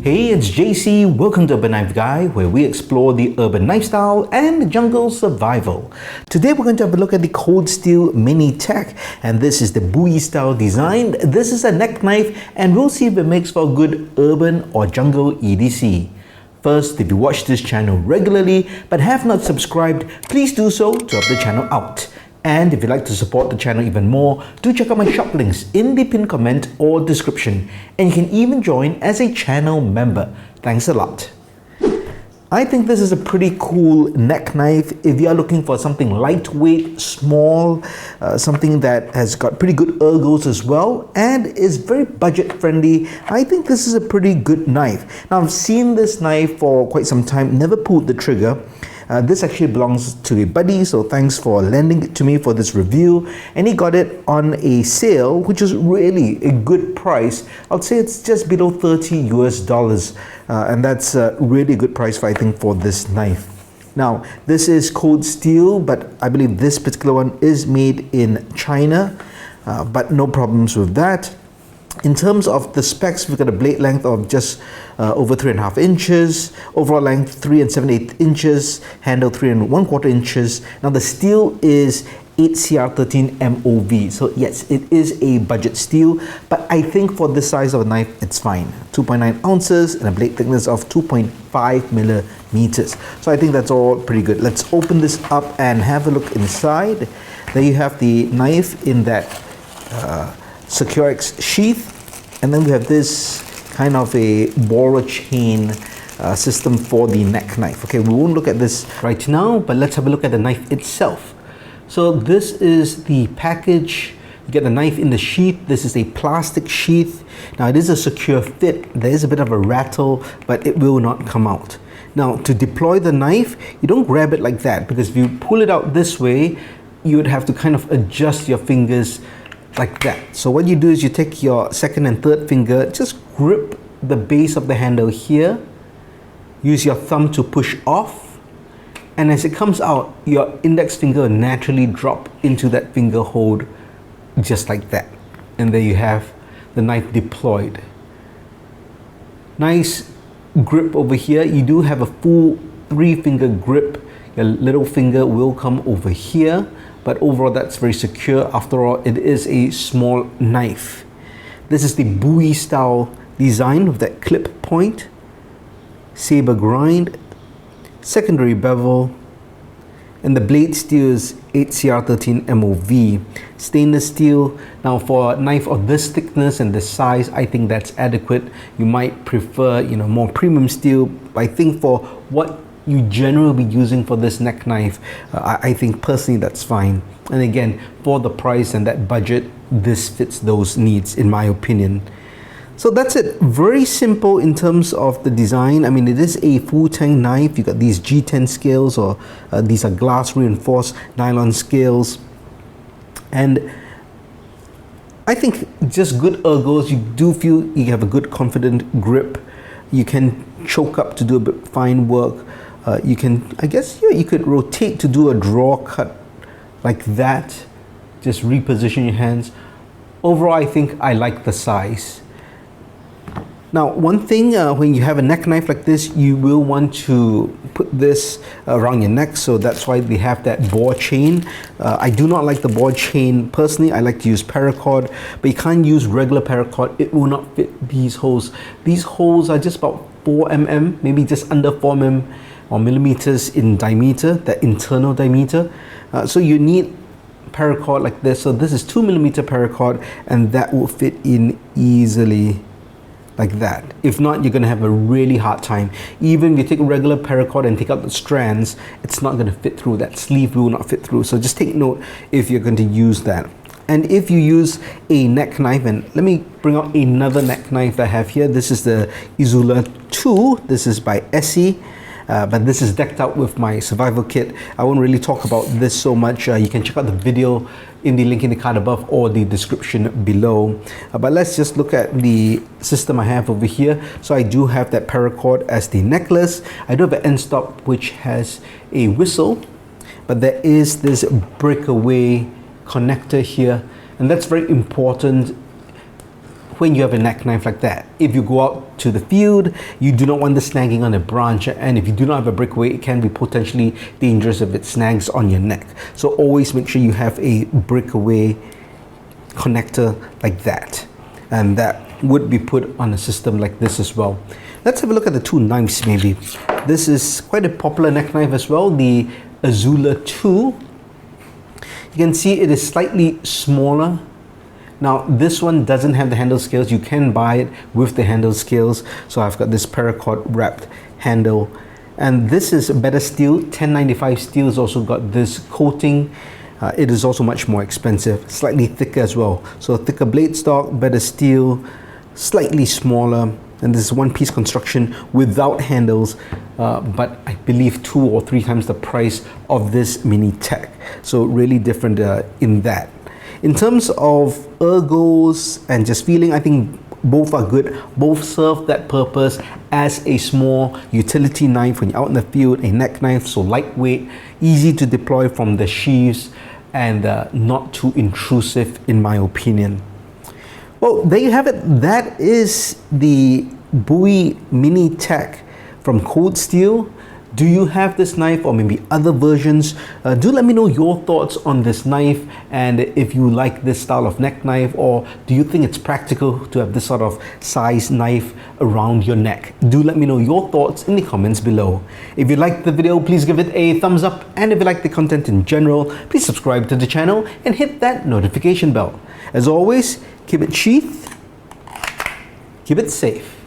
Hey, it's JC. Welcome to Urban Knife Guy, where we explore the urban knife style and jungle survival. Today we're going to have a look at the Cold Steel Mini Tac, and this is the Bowie style design. This is a neck knife, and we'll see if it makes for a good urban or jungle EDC. First, if you watch this channel regularly but have not subscribed, please do so to help the channel out. And if you'd like to support the channel even more, do check out my shop links in the pinned comment or description. And you can even join as a channel member. Thanks a lot. I think this is a pretty cool neck knife. If you are looking for something lightweight, small, something that has got pretty good ergos as well and is very budget friendly, I think this is a pretty good knife. Now I've seen this knife for quite some time, never pulled the trigger. This actually belongs to a buddy, so thanks for lending it to me for this review. And he got it on a sale, which is really a good price. I'd say it's just below $30 US, and that's a really good price, I think, for this knife. Now, this is cold steel, but I believe this particular one is made in China, but no problems with that. In terms of the specs, we've got a blade length of just over 3.5 inches, overall length 3 7/8 inches, handle 3 1/4 inches. Now the steel is 8CR13 MOV, so yes, it is a budget steel, but I think for this size of a knife, it's fine. 2.9 ounces and a blade thickness of 2.5 millimeters. So I think that's all pretty good. Let's open this up and have a look inside. There you have the knife in that Griv-Ex sheath, and then we have this kind of a borrow chain system for the neck knife. Okay, we won't look at this right now, but let's have a look at the knife itself. So this is the package. You get the knife in the sheath. This is a plastic sheath. Now it is a secure fit. There is a bit of a rattle, but it will not come out. Now to deploy the knife, you don't grab it like that, because if you pull it out this way, you would have to kind of adjust your fingers like that. So what you do is you take your second and third finger, just grip the base of the handle here, use your thumb to push off, and as it comes out, your index finger will naturally drop into that finger hold just like that. And there you have the knife deployed. Nice grip over here. You do have a full 3-finger grip. Your little finger will come over here, but overall that's very secure. After all, it is a small knife. This is the Bowie style design with that clip point, saber grind, secondary bevel, and the blade steel is 8CR13 MOV, stainless steel. Now for a knife of this thickness and this size, I think that's adequate. You might prefer, more premium steel, but I think for what you generally be using for this neck knife, I think personally that's fine. And again, for the price and that budget, this fits those needs in my opinion. So that's it. Very simple in terms of the design. I mean, it is a full tang knife. You got these G10 scales, or these are glass reinforced nylon scales, and I think just good ergos. You do feel you have a good confident grip. You can choke up to do a bit fine work. You can, I guess, you could rotate to do a draw cut like that. Just reposition your hands. Overall, I think I like the size. Now, one thing, when you have a neck knife like this, you will want to put this around your neck, so that's why they have that bore chain. I do not like the bore chain personally. I like to use paracord, but you can't use regular paracord. It will not fit these holes. These holes are just about 4 mm, maybe just under 4 mm or millimeters in diameter, the internal diameter. So you need paracord like this. So this is 2 millimeter paracord, and that will fit in easily like that. If not, you're going to have a really hard time. Even if you take a regular paracord and take out the strands, it's not going to fit through. That sleeve will not fit through. So just take note if you're going to use that. And if you use a neck knife, and let me bring out another neck knife I have here. This is the Izula 2. This is by Essie. But this is decked out with my survival kit. I won't really talk about this so much. You can check out the video in the link in the card above or the description below. But let's just look at the system I have over here. So I do have that paracord as the necklace. I do have an end stop which has a whistle, but there is this breakaway connector here, and that's very important when you have a neck knife like that. If you go out to the field, you do not want the snagging on a branch, and if you do not have a breakaway, it can be potentially dangerous if it snags on your neck. So always make sure you have a breakaway connector like that, and that would be put on a system like this as well. Let's have a look at the two knives maybe. This is quite a popular neck knife as well, the Azula 2. You can see it is slightly smaller. Now this one doesn't have the handle scales. You can buy it with the handle scales. So I've got this paracord wrapped handle, and this is better steel. 1095 steel has also got this coating. It is also much more expensive, slightly thicker as well. So thicker blade stock, better steel, slightly smaller, and this is one-piece construction without handles, but I believe 2 or 3 times the price of this Mini Tac. So really different in that. In terms of ergos and just feeling, I think both are good. Both serve that purpose as a small utility knife when you're out in the field, a neck knife, so lightweight, easy to deploy from the sheaths, and not too intrusive in my opinion. Well, there you have it. That is the Bowie Mini Tac from Cold Steel. Do you have this knife or maybe other versions? Do let me know your thoughts on this knife, and if you like this style of neck knife, or do you think it's practical to have this sort of size knife around your neck? Do let me know your thoughts in the comments below. If you liked the video, please give it a thumbs up, and if you like the content in general, please subscribe to the channel and hit that notification bell. As always, keep it sheath, keep it safe.